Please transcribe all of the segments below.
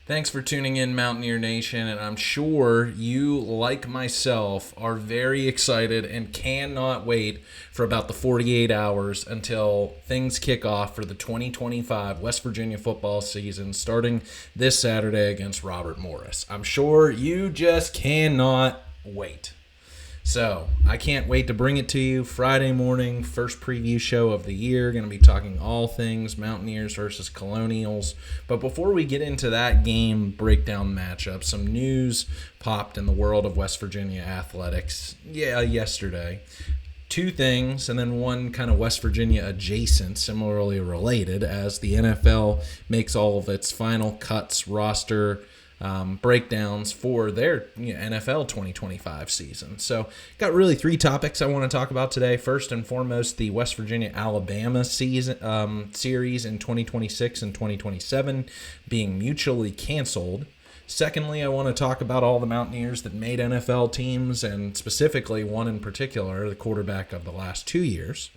Thanks for tuning in, Mountaineer Nation, and I'm sure you, like myself, are very excited and cannot wait for about the 48 hours until things kick off for the 2025 West Virginia football season starting this Saturday against Robert Morris. I'm sure you just cannot wait. So, I can't wait to bring it to you. Friday morning, first preview show of the year. Going to be talking all things Mountaineers versus Colonials. But before we get into that game breakdown matchup, some news popped in the world of West Virginia athletics yesterday. Two things, and then one kind of West Virginia adjacent, similarly related, as the NFL makes all of its final cuts, roster breakdowns for their NFL 2025 season. So, got really three topics I want to talk about today. First and foremost, the West Virginia-Alabama season series in 2026 and 2027 being mutually canceled. Secondly, I want to talk about all the Mountaineers that made NFL teams, and specifically one in particular, the quarterback of the last 2 years.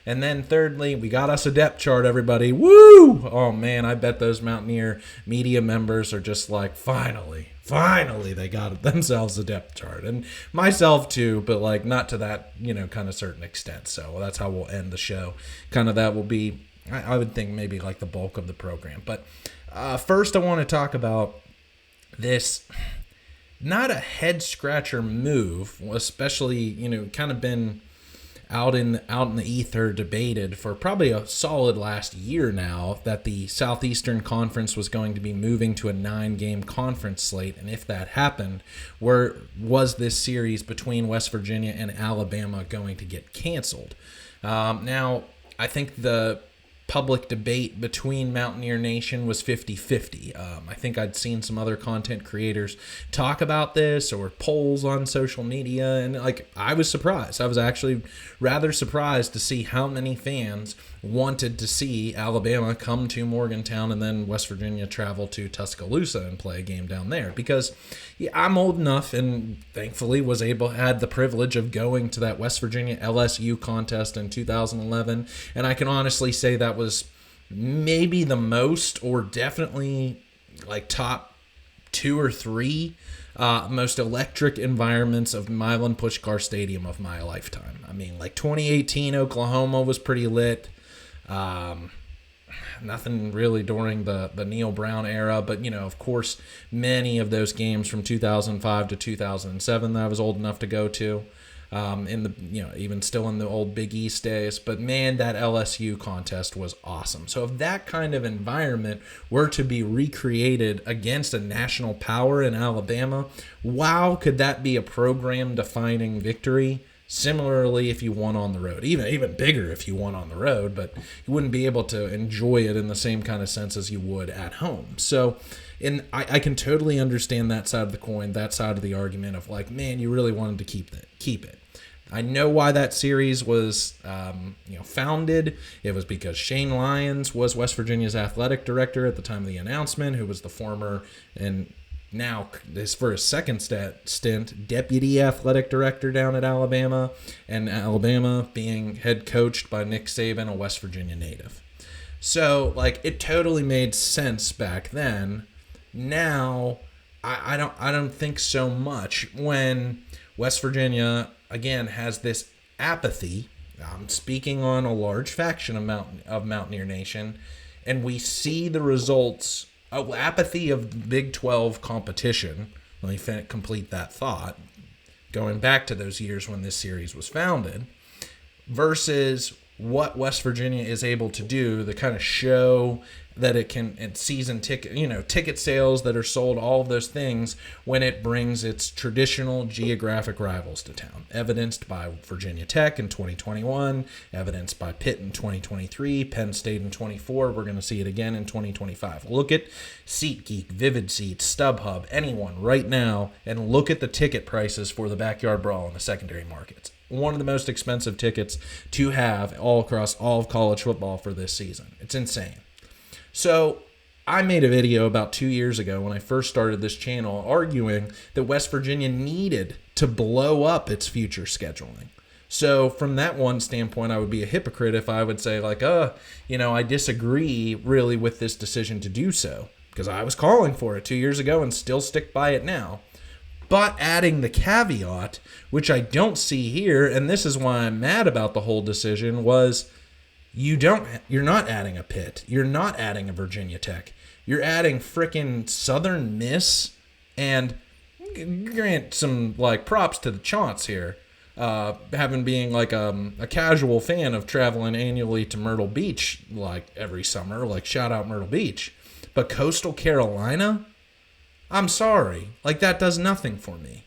And then thirdly, we got us a depth chart, everybody. Woo! Oh, man, I bet those Mountaineer media members are just like, finally, they got themselves a depth chart. And myself too, but like not to that, kind of certain extent. So that's how we'll end the show. Kind of that will be, I would think, maybe like the bulk of the program. But first I want to talk about this, not a head-scratcher move, especially, kind of been out in the ether debated for probably a solid last year now, that the Southeastern Conference was going to be moving to a 9-game conference slate. And if that happened, was this series between West Virginia and Alabama going to get canceled? Now, I think the public debate between Mountaineer Nation was 50-50. I think I'd seen some other content creators talk about this or polls on social media, and I was surprised. I was actually rather surprised to see how many fans wanted to see Alabama come to Morgantown and then West Virginia travel to Tuscaloosa and play a game down there, because I'm old enough and thankfully had the privilege of going to that West Virginia LSU contest in 2011, and I can honestly say that was maybe the most, or definitely top 2 or 3 most electric environments of Milan Puskar Stadium of my lifetime. I mean, 2018 Oklahoma was pretty lit. Nothing really during the Neil Brown era, but of course, many of those games from 2005 to 2007 that I was old enough to go to, in the even still in the old Big East days. But man, that LSU contest was awesome. So if that kind of environment were to be recreated against a national power in Alabama, wow, could that be a program-defining victory? Similarly, if you won on the road, even bigger if you won on the road, but you wouldn't be able to enjoy it in the same kind of sense as you would at home. So, I can totally understand that side of the coin, that side of the argument of man, you really wanted to keep it. I know why that series was founded. It was because Shane Lyons was West Virginia's athletic director at the time of the announcement, who was the former and now, this for his second stint, deputy athletic director down at Alabama, and Alabama being head coached by Nick Saban, a West Virginia native. So, it totally made sense back then. Now, I don't think so much when West Virginia again has this apathy. I'm speaking on a large faction of Mountaineer Nation, and we see the results. Apathy of Big 12 competition. Let me complete that thought. Going back to those years when this series was founded, versus what West Virginia is able to do, the kind of show that it can, and season ticket sales that are sold, all of those things, when it brings its traditional geographic rivals to town. Evidenced by Virginia Tech in 2021, evidenced by Pitt in 2023, Penn State in 24. We're going to see it again in 2025. Look at SeatGeek, Vivid Seats, StubHub, anyone right now, and look at the ticket prices for the Backyard Brawl in the secondary markets. One of the most expensive tickets to have all across all of college football for this season. It's insane. So I made a video about 2 years ago when I first started this channel arguing that West Virginia needed to blow up its future scheduling. So from that one standpoint, I would be a hypocrite if I would say I disagree really with this decision to do so. because I was calling for it 2 years ago and still stick by it now. But adding the caveat, which I don't see here, and this is why I'm mad about the whole decision, was you're not adding a Pitt. You're not adding a Virginia Tech. You're adding frickin' Southern Miss, and grant some like props to the Chaunce here. Having being like a casual fan of traveling annually to Myrtle Beach like every summer, like shout out Myrtle Beach. But Coastal Carolina, I'm sorry, like that does nothing for me.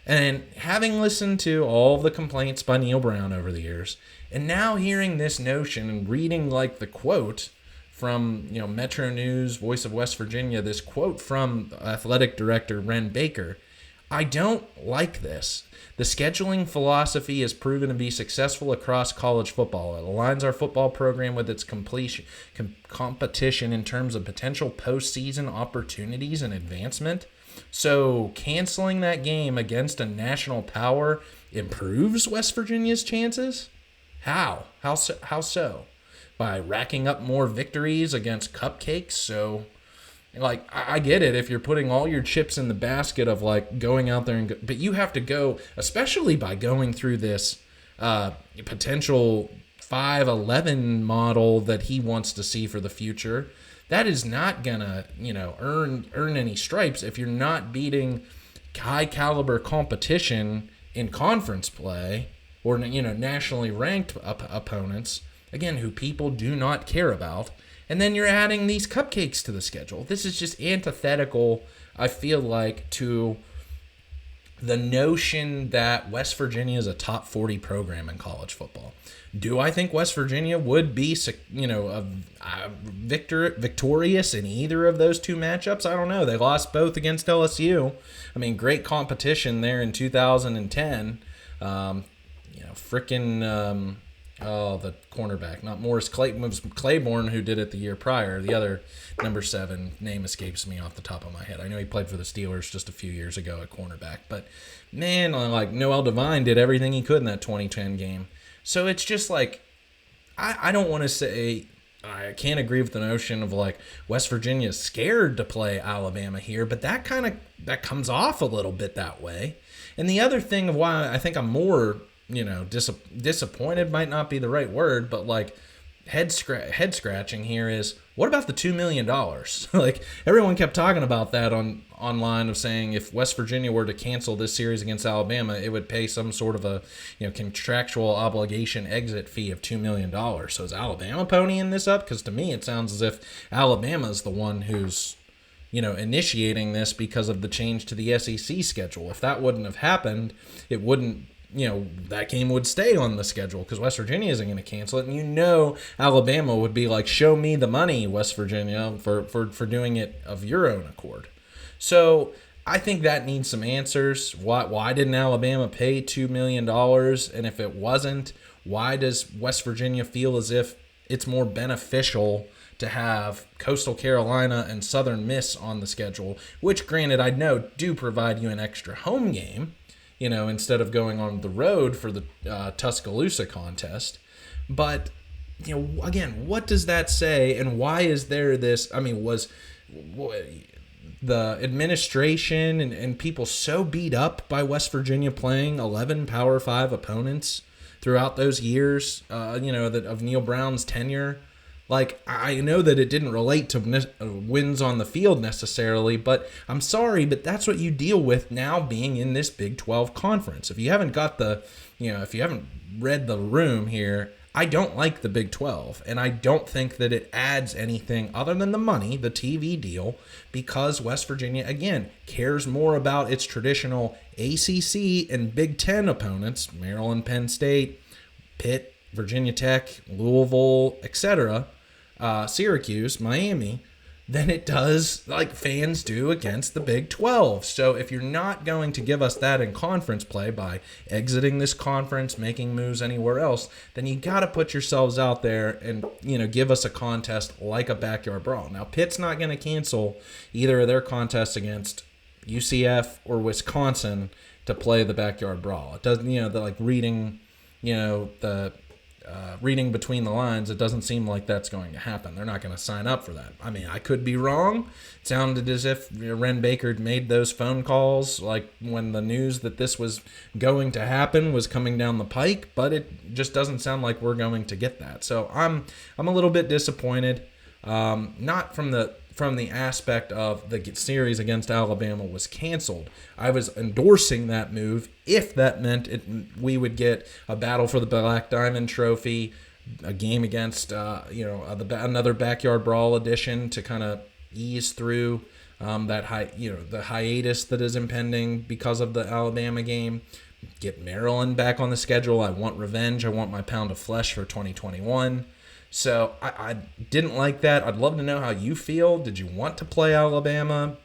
And having listened to all the complaints by Neil Brown over the years, and now hearing this notion and reading like the quote from Metro News, Voice of West Virginia, this quote from athletic director Ren Baker, I don't like this. The scheduling philosophy has proven to be successful across college football. It aligns our football program with its competition in terms of potential postseason opportunities and advancement. So canceling that game against a national power improves West Virginia's chances? How? How so? By racking up more victories against cupcakes? So, like, I get it if you're putting all your chips in the basket of, like, going out there but you have to go, especially by going through this potential 5-11 model that he wants to see for the future. That is not gonna, earn any stripes if you're not beating high caliber competition in conference play or, nationally ranked opponents, again, who people do not care about. And then you're adding these cupcakes to the schedule. This is just antithetical, I feel like, to the notion that West Virginia is a top 40 program in college football. Do I think West Virginia would be, victorious in either of those two matchups? I don't know. They lost both against LSU. I mean, great competition there in 2010. The cornerback, not Morris Clayton, it was Claiborne who did it the year prior. The other number 7 name escapes me off the top of my head. I know he played for the Steelers just a few years ago at cornerback, but man, like Noel Devine did everything he could in that 2010 game. So it's just like, I don't want to say, I can't agree with the notion of like West Virginia is scared to play Alabama here, but that comes off a little bit that way. And the other thing of why I think I'm more disappointed might not be the right word, but like head scratching here is, what about the $2 million? Like everyone kept talking about that online of saying if West Virginia were to cancel this series against Alabama, it would pay some sort of a contractual obligation exit fee of $2 million. So is Alabama ponying this up? Because to me it sounds as if Alabama is the one who's initiating this because of the change to the SEC schedule. If that wouldn't have happened, it wouldn't. That game would stay on the schedule because West Virginia isn't going to cancel it. And Alabama would be like, show me the money, West Virginia, for doing it of your own accord. So I think that needs some answers. Why didn't Alabama pay $2 million? And if it wasn't, why does West Virginia feel as if it's more beneficial to have Coastal Carolina and Southern Miss on the schedule, which granted I know do provide you an extra home game, instead of going on the road for the Tuscaloosa contest. But, again, what does that say? And why is there this? I mean, was the administration and people so beat up by West Virginia playing 11 Power 5 opponents throughout those years, of Neil Brown's tenure? Like, I know that it didn't relate to wins on the field necessarily, but I'm sorry, but that's what you deal with now being in this Big 12 conference. If you haven't got if you haven't read the room here, I don't like the Big 12, and I don't think that it adds anything other than the money, the TV deal, because West Virginia, again, cares more about its traditional ACC and Big 10 opponents, Maryland, Penn State, Pitt, Virginia Tech, Louisville, etc., Syracuse, Miami, than it does like fans do against the Big 12. So if you're not going to give us that in conference play by exiting this conference, making moves anywhere else, then you got to put yourselves out there and, give us a contest like a backyard brawl. Now, Pitt's not going to cancel either of their contests against UCF or Wisconsin to play the backyard brawl. It doesn't, reading, the reading between the lines, it doesn't seem like that's going to happen. They're not going to sign up for that. I mean, I could be wrong. It sounded as if Ren Baker made those phone calls like when the news that this was going to happen was coming down the pike, but it just doesn't sound like we're going to get that. So I'm a little bit disappointed. Not from the aspect of the series against Alabama was canceled. I was endorsing that move if that meant we would get a battle for the Black Diamond Trophy, a game against another backyard brawl edition to kind of ease through the hiatus that is impending because of the Alabama game. Get Maryland back on the schedule. I want revenge. I want my pound of flesh for 2021. So I didn't like that. I'd love to know how you feel. Did you want to play Alabama?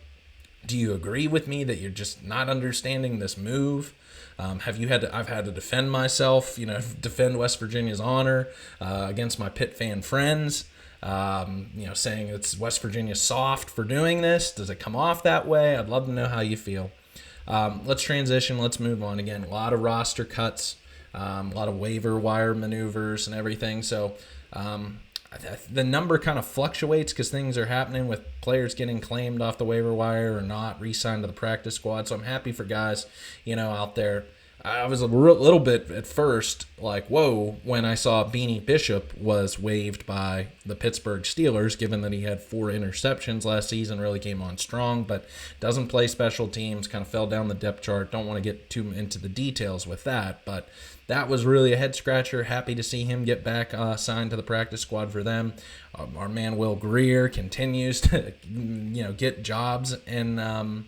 Do you agree with me that you're just not understanding this move? I've had to defend myself, defend West Virginia's honor against my Pitt fan friends, saying it's West Virginia soft for doing this. Does it come off that way? I'd love to know how you feel. Let's transition. Let's move on. Again, a lot of roster cuts, a lot of waiver wire maneuvers and everything. So the number kind of fluctuates because things are happening with players getting claimed off the waiver wire or not re-signed to the practice squad. So I'm happy for guys, out there. I was a little bit at first like, whoa, when I saw Beanie Bishop was waived by the Pittsburgh Steelers, given that he had 4 interceptions last season, really came on strong, but doesn't play special teams, kind of fell down the depth chart. Don't want to get too into the details with that, but that was really a head-scratcher. Happy to see him get back signed to the practice squad for them. Our man Will Greer continues to, get jobs in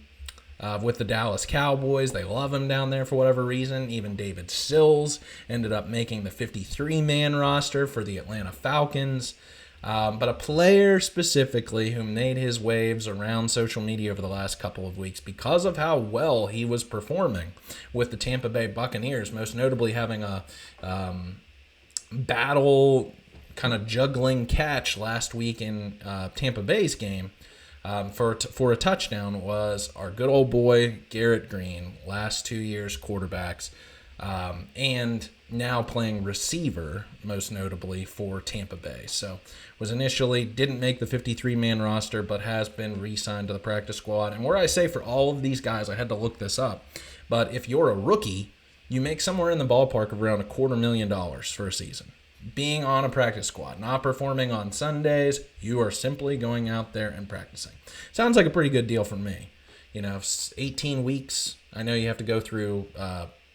with the Dallas Cowboys. They love him down there for whatever reason. Even David Sills ended up making the 53-man roster for the Atlanta Falcons. But a player specifically who made his waves around social media over the last couple of weeks because of how well he was performing with the Tampa Bay Buccaneers, most notably having a battle kind of juggling catch last week in Tampa Bay's game for a touchdown, was our good old boy Garrett Greene, last 2 years quarterbacks, and now playing receiver, most notably for Tampa Bay. So was initially didn't make the 53-man roster, but has been re-signed to the practice squad. And where I say for all of these guys, I had to look this up, but if you're a rookie, you make somewhere in the ballpark of around $250,000 for a season. Being on a practice squad, not performing on Sundays, you are simply going out there and practicing. Sounds like a pretty good deal for me. 18 weeks. I know you have to go through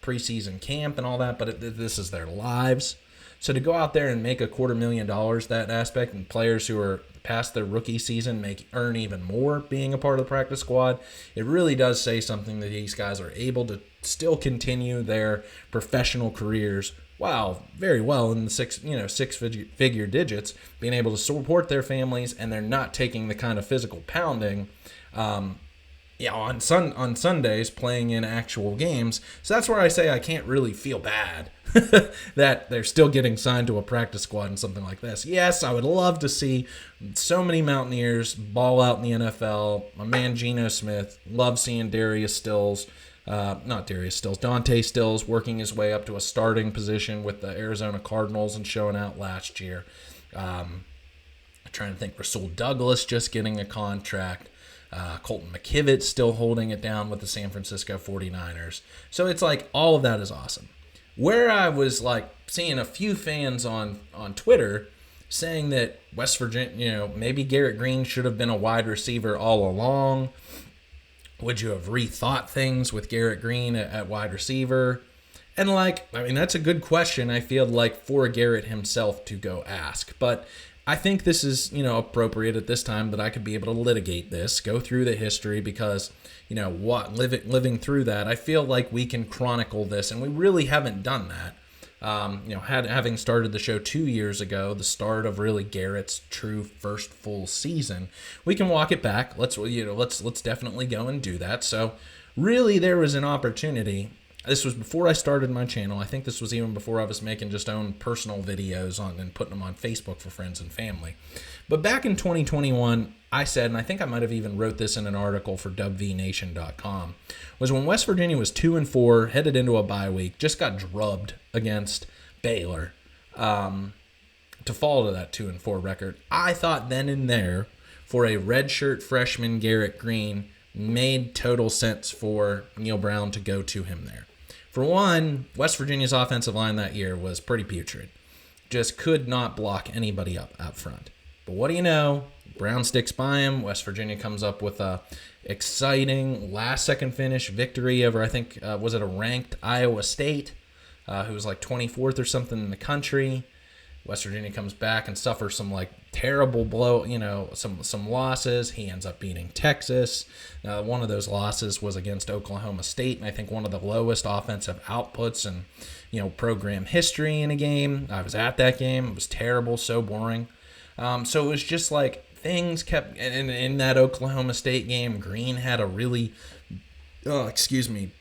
preseason camp and all that, but this is their lives. So to go out there and make $250,000, that aspect, and players who are past their rookie season earn even more being a part of the practice squad, it really does say something that these guys are able to still continue their professional careers while very well in the six-figure digits, being able to support their families, and they're not taking the kind of physical pounding on Sundays playing in actual games. So that's where I say I can't really feel bad that they're still getting signed to a practice squad and something like this. Yes, I would love to see so many Mountaineers ball out in the NFL. My man Geno Smith, love seeing Dante Stills working his way up to a starting position with the Arizona Cardinals and showing out last year. Trying to think, Rasul Douglas just getting a contract. Colton McKivett still holding it down with the San Francisco 49ers. So it's like all of that is awesome. Where I was like seeing a few fans on Twitter saying that West Virginia, maybe Garrett Greene should have been a wide receiver all along. Would you have rethought things with Garrett Greene at wide receiver? And that's a good question, I feel like, for Garrett himself to go ask. But I think this is, appropriate at this time that I could be able to litigate this, go through the history, because, living through that, I feel like we can chronicle this, and we really haven't done that. Having started the show 2 years ago, the start of really Garrett's true first full season, we can walk it back. Let's definitely go and do that. So really there was an opportunity. This was before I started my channel. I think this was even before I was making just own personal videos and putting them on Facebook for friends and family. But back in 2021, I said, and I think I might have even wrote this in an article for WVNation.com, was when West Virginia was 2-4, headed into a bye week, just got drubbed against Baylor. to fall to that 2-4 record. I thought then and there, for a redshirt freshman Garrett Greene, made total sense for Neal Brown to go to him there. For one, West Virginia's offensive line that year was pretty putrid. Just could not block anybody up out front. But what do you know? Brown sticks by him. West Virginia comes up with a exciting last-second finish victory over, I think, was it a ranked Iowa State, who was like 24th or something in the country. West Virginia comes back and suffers some like terrible blow, some losses. He ends up beating Texas. One of those losses was against Oklahoma State, and I think one of the lowest offensive outputs in, program history in a game. I was at that game. It was terrible, so boring. So it was just like things kept, and in that Oklahoma State game, Greene had a really,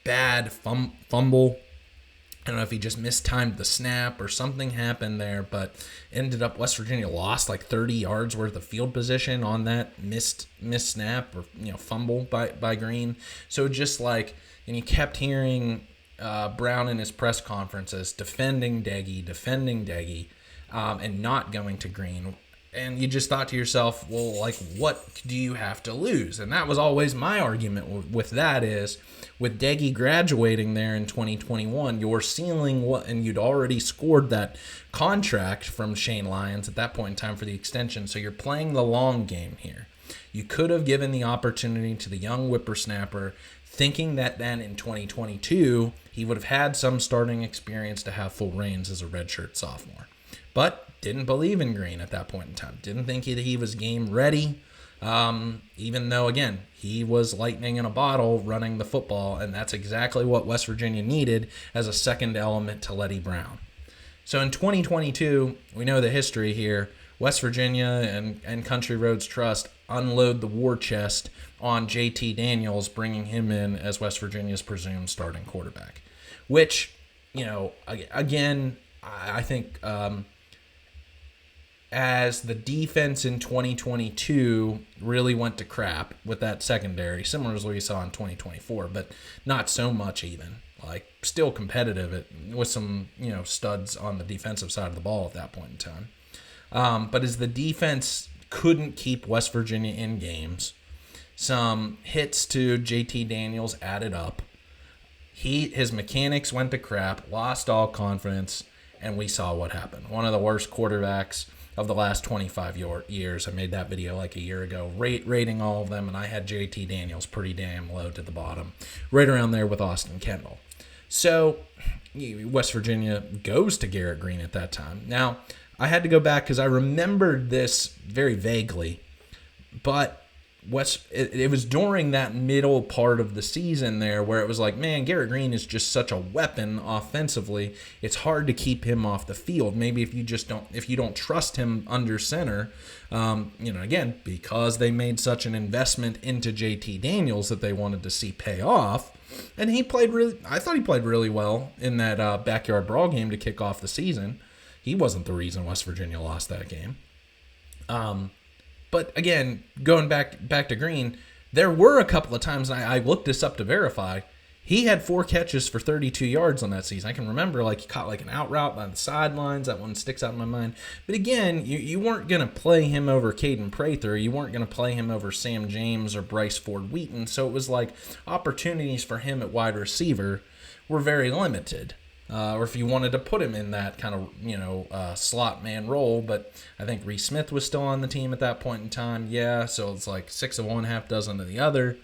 bad fumble. I don't know if he just mistimed the snap or something happened there, but ended up West Virginia lost like 30 yards worth of field position on that missed snap or fumble by Greene. So just like, and you kept hearing Brown in his press conferences defending Deggy, and not going to Greene. And you just thought to yourself, well, like, what do you have to lose? And that was always my argument with that is, with Deggy graduating there in 2021, you're sealing and you'd already scored that contract from Shane Lyons at that point in time for the extension. So you're playing the long game here. You could have given the opportunity to the young whippersnapper, thinking that then in 2022, he would have had some starting experience to have full reins as a redshirt sophomore. But didn't believe in Greene at that point in time. Didn't think he was game ready, even though, again, he was lightning in a bottle running the football, and that's exactly what West Virginia needed as a second element to Letty Brown. So in 2022, we know the history here. West Virginia and Country Roads Trust unload the war chest on JT Daniels, bringing him in as West Virginia's presumed starting quarterback, which, again, I think as the defense in 2022 really went to crap with that secondary, similar as we saw in 2024, but not so much even. Like, still competitive with some, studs on the defensive side of the ball at that point in time. But as the defense couldn't keep West Virginia in games, some hits to JT Daniels added up. His mechanics went to crap, lost all confidence, and we saw what happened. One of the worst quarterbacks of the last 25 years. I made that video like a year ago, rating all of them, and I had JT Daniels pretty damn low to the bottom, right around there with Austin Kendall. So West Virginia goes to Garrett Greene at that time. Now, I had to go back because I remembered this very vaguely, but it was during that middle part of the season there where it was like, man, Garrett Greene is just such a weapon offensively. It's hard to keep him off the field. Maybe if you don't trust him under center, again, because they made such an investment into JT Daniels that they wanted to see pay off. And I thought he played really well in that backyard brawl game to kick off the season. He wasn't the reason West Virginia lost that game. But again, going back to Greene, there were a couple of times, and I looked this up to verify, he had 4 catches for 32 yards on that season. I can remember he caught an out route by the sidelines. That one sticks out in my mind. But again, you weren't going to play him over Caden Prather. You weren't going to play him over Sam James or Bryce Ford Wheaton. So it was like opportunities for him at wide receiver were very limited. Or if you wanted to put him in that kind of, slot man role. But I think Reese Smith was still on the team at that point in time. Yeah, so it's like 6 of one, half dozen of the other.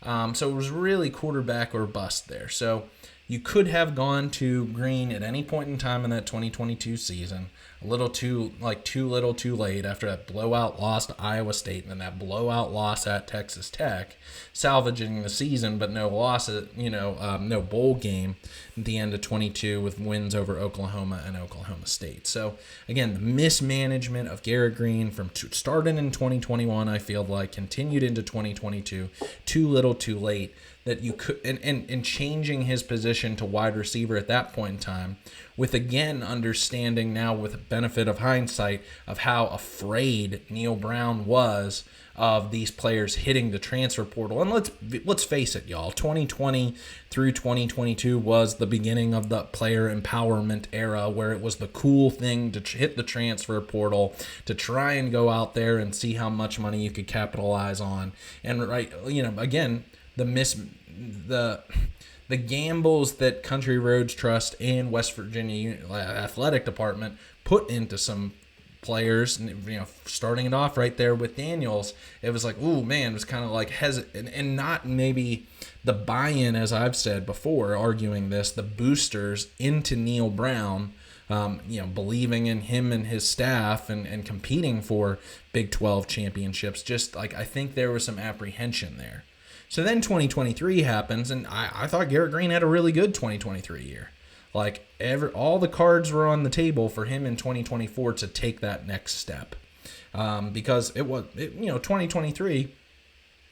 So it was really quarterback or bust there. So you could have gone to Greene at any point in time in that 2022 season. A little too little too late after that blowout loss to Iowa State and then that blowout loss at Texas Tech, salvaging the season, but no loss at, no bowl game at the end of 22 with wins over Oklahoma and Oklahoma State. So again, the mismanagement of Garrett Greene started in 2021, I feel like, continued into 2022, too little too late. that you could, and changing his position to wide receiver at that point in time, with again understanding now with the benefit of hindsight of how afraid Neil Brown was of these players hitting the transfer portal. And let's face it, y'all, 2020 through 2022 was the beginning of the player empowerment era, where it was the cool thing to hit the transfer portal, to try and go out there and see how much money you could capitalize on. And again, the gambles that Country Roads Trust and West Virginia Athletic Department put into some players, starting it off right there with Daniels, it was like, ooh, man, it was kind of like hesitant, and not maybe the buy-in, as I've said before, arguing this, the boosters into Neil Brown, believing in him and his staff and competing for Big 12 championships. Just like, I think there was some apprehension there. So then 2023 happens, and I thought Garrett Greene had a really good 2023 year. Like, all the cards were on the table for him in 2024 to take that next step, because 2023,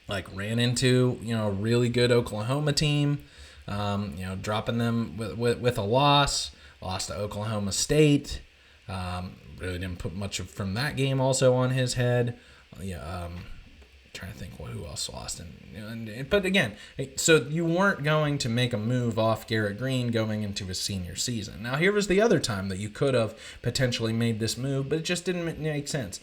like, ran into a really good Oklahoma team, dropping them with a lost to Oklahoma State. Really didn't put much from that game also on his head. Trying to think who else lost, but again, so you weren't going to make a move off Garrett Greene going into his senior season. Now, here was the other time that you could have potentially made this move, but it just didn't make sense.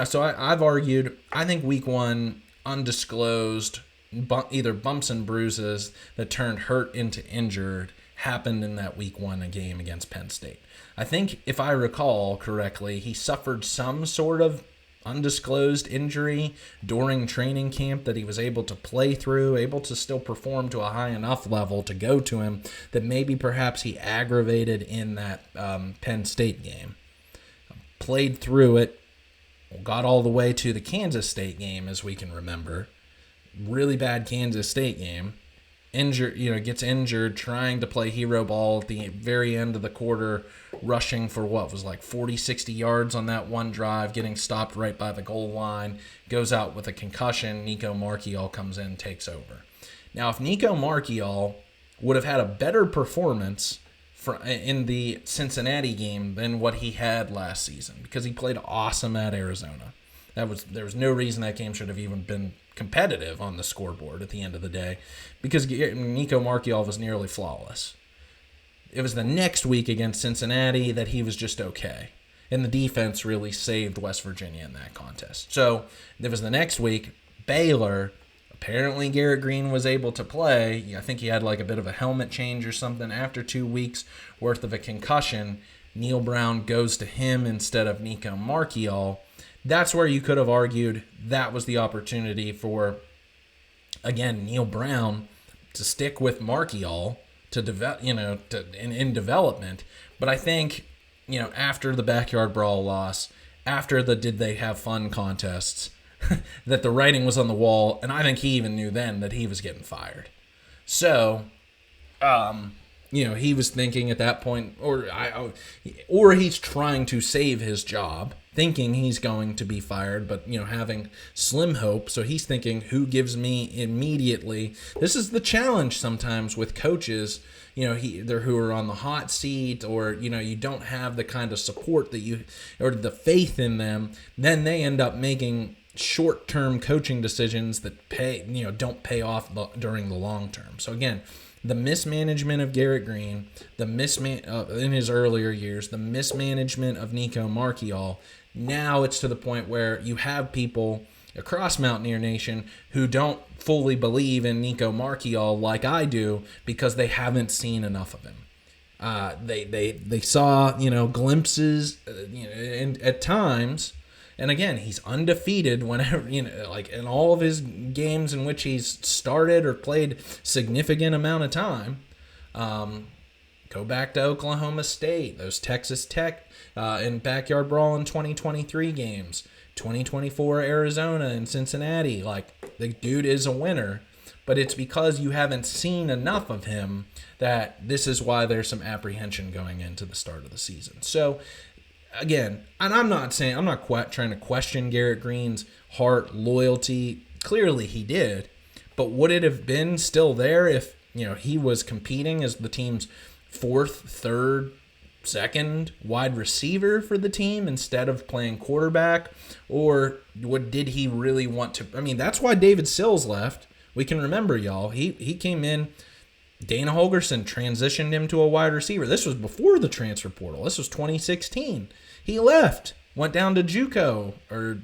So I've argued, I think week one, undisclosed, either bumps and bruises that turned hurt into injured, happened in that week one game against Penn State. I think, if I recall correctly, he suffered some sort of undisclosed injury during training camp that he was able to play through, able to still perform to a high enough level to go to him, that maybe perhaps he aggravated in that Penn State game. Played through it, got all the way to the Kansas State game, as we can remember. Really bad Kansas State game. Gets injured trying to play hero ball at the very end of the quarter, rushing for what was like 40, 60 yards on that one drive, getting stopped right by the goal line, goes out with a concussion. Nico Marchiol comes in, takes over. Now, if Nico Marchiol would have had a better performance in the Cincinnati game than what he had last season, because he played awesome at Arizona. There was no reason that game should have even been competitive on the scoreboard at the end of the day, because Nico Marchiol was nearly flawless. It was the next week against Cincinnati that he was just okay, and the defense really saved West Virginia in that contest. So there was the next week, Baylor. Apparently Garrett Greene was able to play. I think he had like a bit of a helmet change or something after 2 weeks worth of a concussion. Neil Brown goes to him instead of Nico Marchiol. That's where you could have argued that was the opportunity for, again, Neil Brown to stick with Marchiol to develop, in development. But I think, after the backyard brawl loss, after the did they have fun contests, that the writing was on the wall, and I think he even knew then that he was getting fired. So, he was thinking at that point, or he's trying to save his job, thinking he's going to be fired, but, having slim hope. So he's thinking, who gives me immediately? This is the challenge sometimes with coaches, who are on the hot seat, or, you don't have the kind of support that or the faith in them. Then they end up making short-term coaching decisions that don't pay off during the long term. So again, the mismanagement of Garrett Greene, in his earlier years, the mismanagement of Nico Marchiol. Now it's to the point where you have people across Mountaineer Nation who don't fully believe in Nico Marchiol like I do, because they haven't seen enough of him. They saw glimpses at times. And again, he's undefeated whenever, in all of his games in which he's started or played significant amount of time. Go back to Oklahoma State, those Texas Tech and backyard brawl in 2023 games, 2024 Arizona and Cincinnati. Like, the dude is a winner, but it's because you haven't seen enough of him that this is why there's some apprehension going into the start of the season. So, again, and I'm not trying to question Garrett Greene's heart, loyalty. Clearly he did. But would it have been still there if, he was competing as the team's fourth, third, second wide receiver for the team instead of playing quarterback? Or did he really want to? I mean, that's why David Sills left. We can remember, y'all. He came in. Dana Holgerson transitioned him to a wide receiver. This was before the transfer portal. This was 2016. He left, went down to JUCO or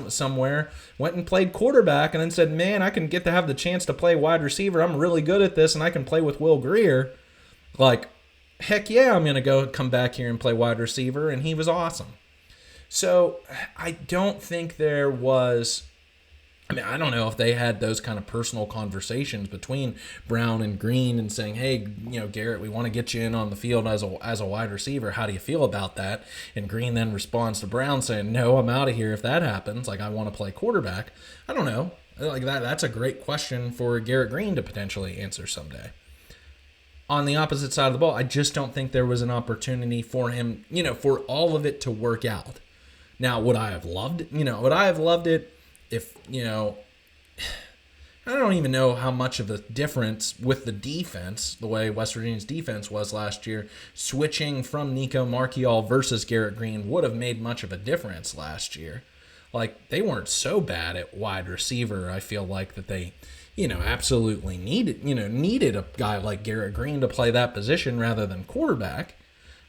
somewhere, went and played quarterback, and then said, man, I can get to have the chance to play wide receiver. I'm really good at this, and I can play with Will Grier. Like, heck yeah, I'm going to come back here and play wide receiver, and he was awesome. So I don't think there was... I don't know if they had those kind of personal conversations between Brown and Greene and saying, hey, Garrett, we want to get you in on the field as a wide receiver. How do you feel about that? And Greene then responds to Brown saying, no, I'm out of here if that happens. Like, I want to play quarterback. I don't know. Like that's a great question for Garrett Greene to potentially answer someday. On the opposite side of the ball, I just don't think there was an opportunity for him, for all of it to work out. Now, would I have loved it? Would I have loved it if, I don't even know how much of a difference with the defense, the way West Virginia's defense was last year, switching from Nico Marchiol versus Garrett Greene would have made much of a difference last year. Like, they weren't so bad at wide receiver, I feel like, that they, absolutely needed a guy like Garrett Greene to play that position rather than quarterback.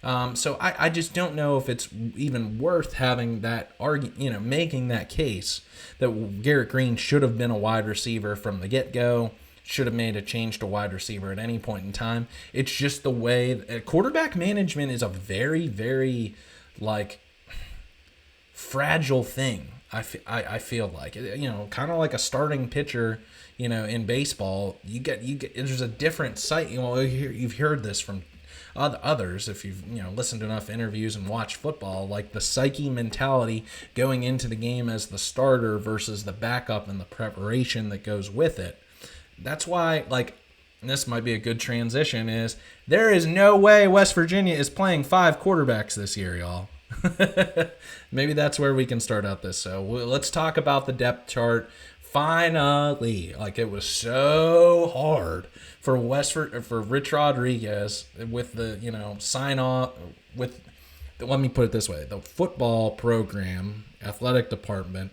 So I just don't know if it's even worth having that making that case that Garrett Greene should have been a wide receiver from the get-go, should have made a change to wide receiver at any point in time. It's just the way quarterback management is a very, very, fragile thing. I feel like, kind of like a starting pitcher, in baseball, you get there's a different site. You've heard this from others, if you've listened to enough interviews and watched football, like the psyche mentality going into the game as the starter versus the backup and the preparation that goes with it. That's why, this might be a good transition, is there is no way West Virginia is playing 5 quarterbacks this year, y'all. Maybe that's where we can start out this. So let's talk about the depth chart. Finally, it was so hard for Rich Rodriguez with the sign off with. Let me put it this way: the football program, athletic department,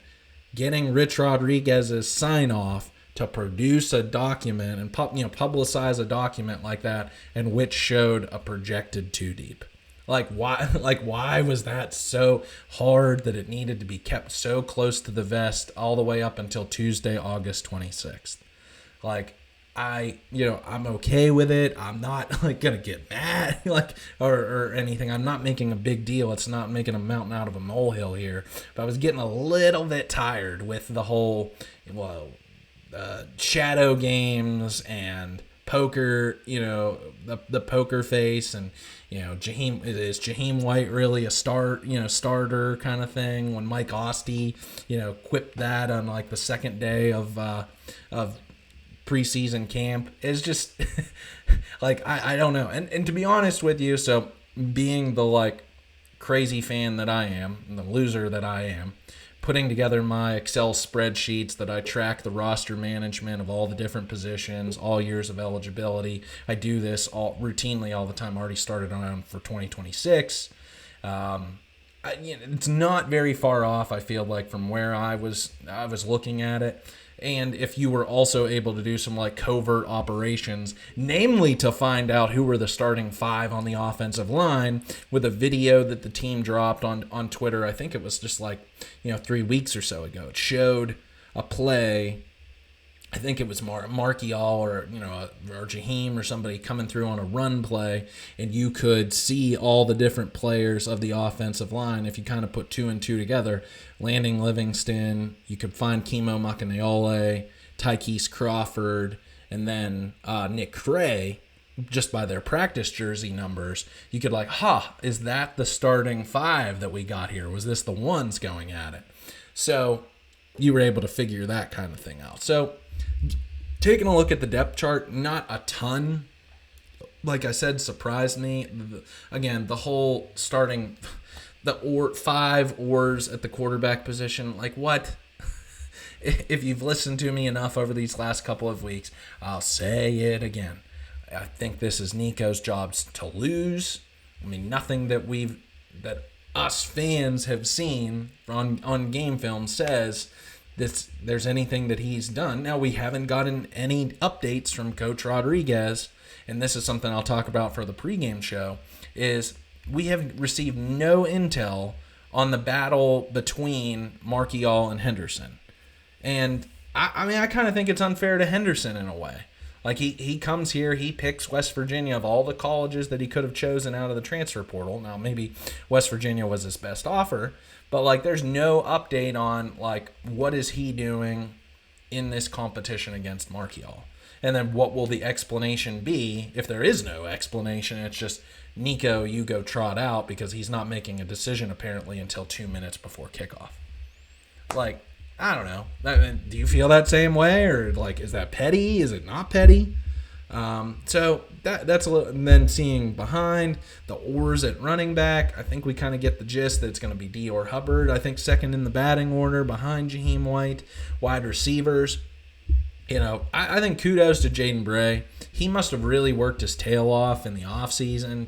getting Rich Rodriguez's sign off to produce a document and publicize a document like that, and which showed a projected 2 deep. Why was that so hard that it needed to be kept so close to the vest all the way up until Tuesday, August 26th? I'm okay with it. I'm not gonna get mad or anything. I'm not making a big deal. It's not making a mountain out of a molehill here. But I was getting a little bit tired with the whole shadow games and poker, the poker face, and is Jaheim White really a starter kind of thing? When Mike Ostie, quipped that on the second day of preseason camp, is just I don't know. And to be honest with you, so being the crazy fan that I am, and the loser that I am, putting together my Excel spreadsheets that I track the roster management of all the different positions, all years of eligibility. I do this routinely all the time. I already started on for 2026. It's not very far off, I feel like, from where I was looking at it. And if you were also able to do some covert operations, namely to find out who were the starting 5 on the offensive line, with a video that the team dropped on Twitter, I think it was just 3 weeks or so ago. It showed a play. I think it was Marchiol or Jaheim or somebody coming through on a run play, and you could see all the different players of the offensive line. If you kind of put 2 and 2 together, Landing Livingston, you could find Kimo Makanole, Tykees Crawford, and then Nick Cray, just by their practice jersey numbers. You could is that the starting 5 that we got here? Was this the ones going at it? So you were able to figure that kind of thing out. So taking a look at the depth chart, not a ton, like I said, surprised me. Again, the whole starting, the 5 oars at the quarterback position, what? if you've listened to me enough over these last couple of weeks, I'll say it again. I think this is Nico's job to lose. I mean, nothing that us fans have seen on game film says there's anything that he's done. Now, we haven't gotten any updates from Coach Rodriguez, and this is something I'll talk about for the pregame show, is we have received no intel on the battle between Marchiol and Henderson. And, I mean, I kind of think it's unfair to Henderson in a way. Like, he comes here, he picks West Virginia of all the colleges that he could have chosen out of the transfer portal. Now, maybe West Virginia was his best offer, but, like, there's no update on, like, what is he doing in this competition against Marchiol? And then what will the explanation be? If there is no explanation, it's just, Nico, you go trot out, because he's not making a decision apparently until 2 minutes before kickoff. Like, I don't know. Do you feel that same way? Or, like, is that petty? Is it not petty? So that's a little. And then seeing behind the oars at running back, I think we kind of get the gist that it's going to be Dior Hubbard. I think second in the batting order behind Jaheim White. Wide receivers, I think kudos to Jaden Bray. He must have really worked his tail off in the offseason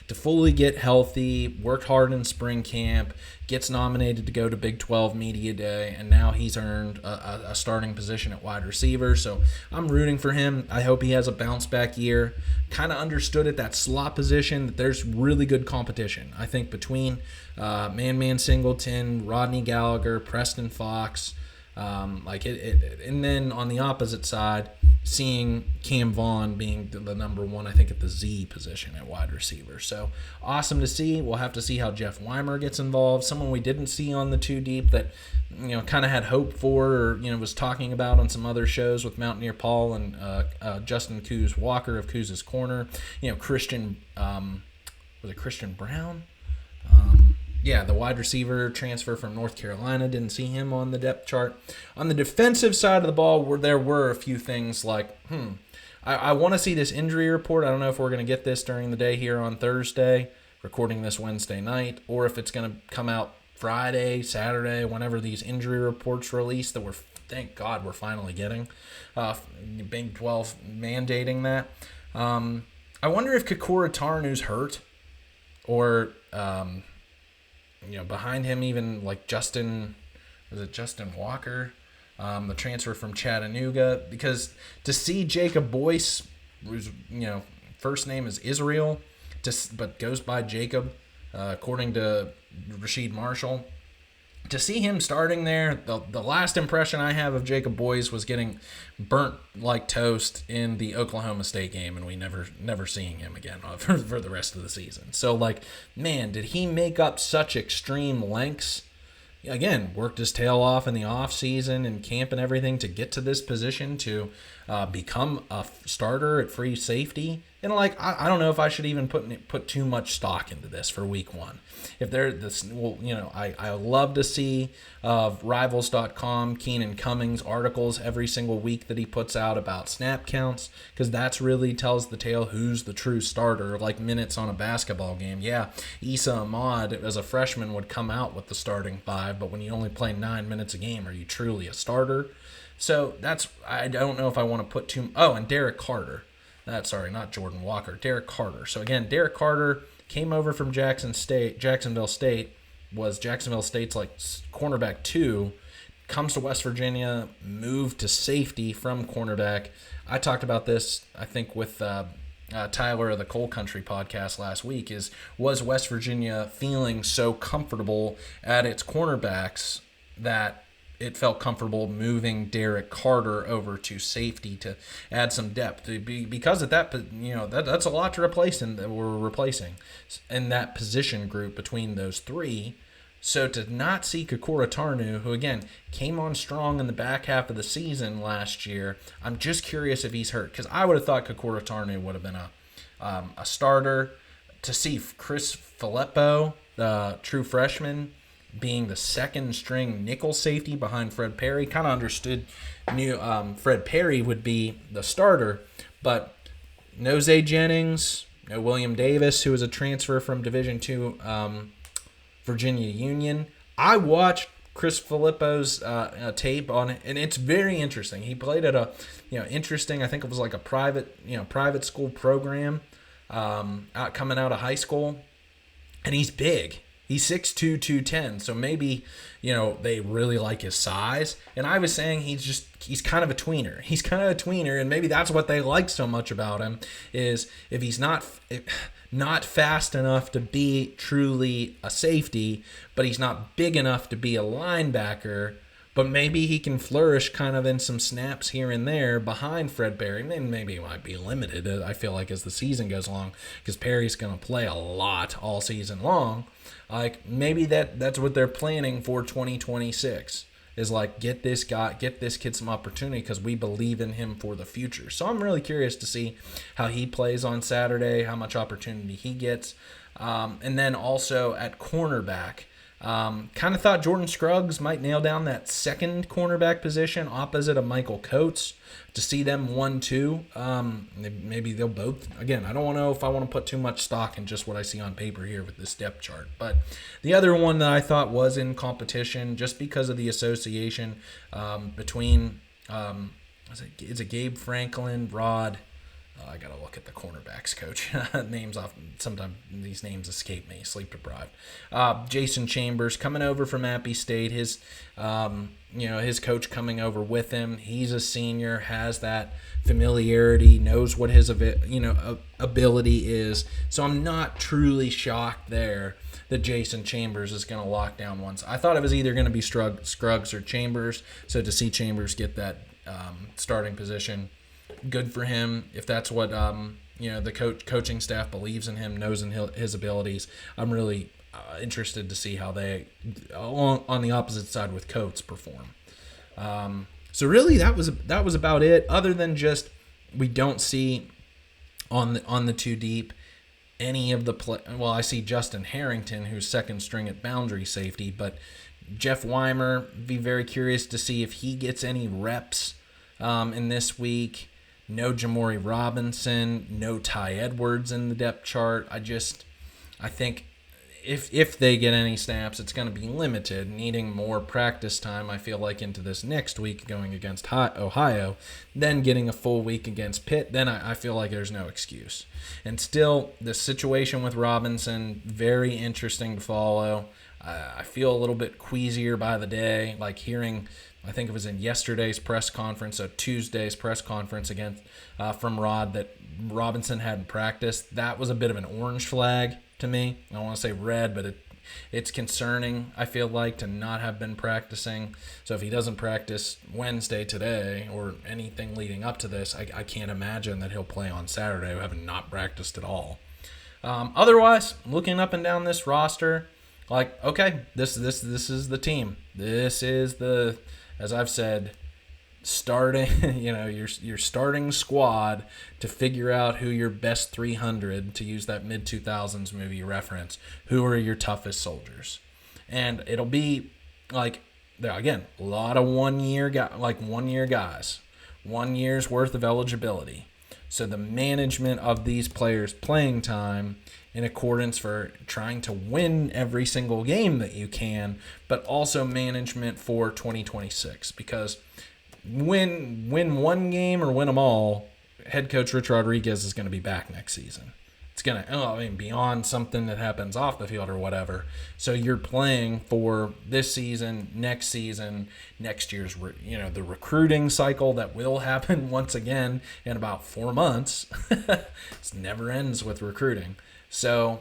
to fully get healthy, worked hard in spring camp, gets nominated to go to Big 12 Media Day, and now he's earned a starting position at wide receiver. So I'm rooting for him. I hope he has a bounce-back year. Kind of understood at that slot position that there's really good competition. I think between Man Singleton, Rodney Gallagher, Preston Fox, and then on the opposite side, seeing Cam Vaughn being the number one, I think, at the Z position at wide receiver. So awesome to see. We'll have to see how Jeff Weimer gets involved. Someone we didn't see on the two deep that, kind of had hope for, or, was talking about on some other shows with Mountaineer Paul and Justin Coos Walker of Coos' Corner. Christian, was it Christian Brown? Yeah, the wide receiver transfer from North Carolina. Didn't see him on the depth chart. On the defensive side of the ball, there were a few things like, I want to see this injury report. I don't know if we're going to get this during the day here on Thursday, recording this Wednesday night, or if it's going to come out Friday, Saturday, whenever these injury reports release that thank God we're finally getting. Big 12 mandating that. I wonder if Kakura Tarnu's hurt, or behind him, even like Justin Walker, the transfer from Chattanooga, because to see Jacob Boyce, whose first name is Israel, but goes by Jacob, according to Rasheed Marshall, to see him starting there, the last impression I have of Jacob Boyce was getting burnt like toast in the Oklahoma State game, and we never seeing him again for the rest of the season. So, man, did he make up such extreme lengths? Again, worked his tail off in the offseason and camp and everything to get to this position to become a starter at free safety. And I don't know if I should even put too much stock into this for week one. If I love to see Rivals.com, Keenan Cummings articles every single week that he puts out about snap counts, because that's really tells the tale who's the true starter, like minutes on a basketball game. Yeah, Issa Ahmad as a freshman would come out with the starting five, but when you only play 9 minutes a game, are you truly a starter? So I don't know if I want to put too. Oh, and Derek Carter. Not Jordan Walker. Derek Carter. So again, Derek Carter came over from Jacksonville State, was Jacksonville State's cornerback 2, comes to West Virginia, moved to safety from cornerback. I talked about this, I think, with Tyler of the Coal Country podcast last week, was West Virginia feeling so comfortable at its cornerbacks that it felt comfortable moving Derek Carter over to safety to add some depth, because at that, that's a lot to replace, and that we're replacing in that position group between those three. So to not see Kakura Tarnu, who again came on strong in the back half of the season last year, I'm just curious if he's hurt, because I would have thought Kakura Tarnu would have been a starter. To see Chris Filippo, the true freshman, being the second string nickel safety behind Fred Perry, kind of understood Fred Perry would be the starter, but no Zay Jennings, no William Davis, who was a transfer from Division II Virginia Union. I watched Chris Filippo's tape on it, and it's very interesting. He played at a interesting, I think it was like a private school program coming out of high school, and he's big. He's 6'2", 210, so maybe, they really like his size. And I was saying he's kind of a tweener. He's kind of a tweener, and maybe that's what they like so much about him, is if he's not fast enough to be truly a safety, but he's not big enough to be a linebacker, but maybe he can flourish kind of in some snaps here and there behind Fred Perry. And maybe he might be limited, I feel like, as the season goes along, because Perry's going to play a lot all season long. Like, maybe that's what they're planning for 2026, is like, get this kid some opportunity because we believe in him for the future. So I'm really curious to see how he plays on Saturday, how much opportunity he gets. And then also at cornerback, kind of thought Jordan Scruggs might nail down that second cornerback position opposite of Michael Coates. To see them 1-2, maybe they'll both. Again, I don't know if I want to put too much stock in just what I see on paper here with this depth chart. But the other one that I thought was in competition, just because of the association between, is it Gabe Franklin, Rod? I got to look at the cornerbacks coach. Names off. Sometimes these names escape me. Sleep deprived. Jason Chambers coming over from Appy State. His coach coming over with him. He's a senior, has that familiarity, knows what his ability is. So I'm not truly shocked there that Jason Chambers is going to lock down once. I thought it was either going to be Scruggs or Chambers. So to see Chambers get that starting position, good for him. If that's what the coaching staff believes in him, knows in his abilities, I'm really interested to see how they, on the opposite side with Coates, perform. So really, that was about it. Other than just we don't see on the two deep any of the play. Well, I see Justin Harrington, who's second string at boundary safety, but Jeff Weimer, be very curious to see if he gets any reps in this week. No Jamori Robinson, no Ty Edwards in the depth chart. I think if they get any snaps, it's going to be limited, needing more practice time, I feel like, into this next week going against Ohio, then getting a full week against Pitt, then I feel like there's no excuse. And still, the situation with Robinson, very interesting to follow. I feel a little bit queasier by the day, like hearing, I think it was in yesterday's press conference, so Tuesday's press conference from Rod, that Robinson hadn't practiced. That was a bit of an orange flag to me. I don't want to say red, but it's concerning, I feel like, to not have been practicing. So if he doesn't practice Wednesday today or anything leading up to this, I can't imagine that he'll play on Saturday, having not practiced at all. Otherwise, looking up and down this roster, like, okay, this is the team. This is the, as I've said, starting, your starting squad to figure out who your best 300, to use that mid-2000s movie reference, who are your toughest soldiers. And it'll be like, again, a lot of one-year guys, 1 year's worth of eligibility. So the management of these players' playing time in accordance for trying to win every single game that you can, but also management for 2026. Because win one game or win them all, head coach Rich Rodriguez is going to be back next season. It's going to, beyond something that happens off the field or whatever. So you're playing for this season, next year's, the recruiting cycle that will happen once again in about 4 months. It never ends with recruiting. So,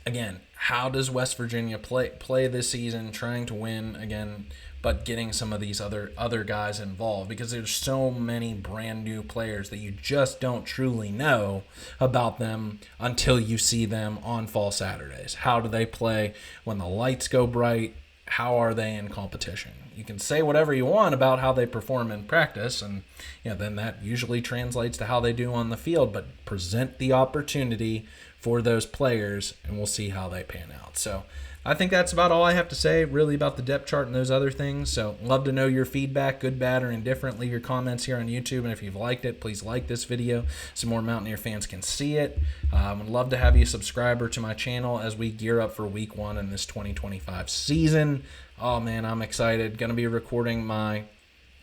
again, how does West Virginia play this season, trying to win again, but getting some of these other guys involved? Because there's so many brand new players that you just don't truly know about them until you see them on fall Saturdays. How do they play when the lights go bright? How are they in competition? You can say whatever you want about how they perform in practice, and then that usually translates to how they do on the field, but present the opportunity for those players, and we'll see how they pan out. So I think that's about all I have to say, really, about the depth chart and those other things. So love to know your feedback, good, bad, or indifferent. Leave your comments here on YouTube, and if you've liked it, please like this video so more Mountaineer fans can see it. Would love to have you a subscriber to my channel as we gear up for week 1 in this 2025 season. Oh man, I'm excited. Gonna be recording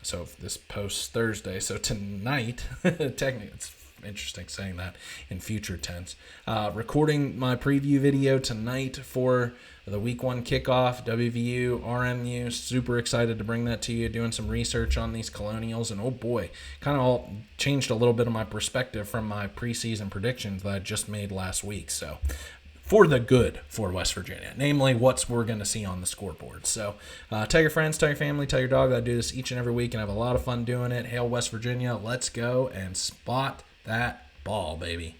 so if this posts Thursday, so tonight, technically, it's interesting saying that in future tense. Recording my preview video tonight for the week 1 kickoff, WVU, RMU. Super excited to bring that to you. Doing some research on these Colonials, and oh boy, kind of all changed a little bit of my perspective from my preseason predictions that I just made last week. So for the good for West Virginia, namely what we're going to see on the scoreboard. So tell your friends, tell your family, tell your dog. I do this each and every week and have a lot of fun doing it. Hail West Virginia. Let's go and spot that ball, baby.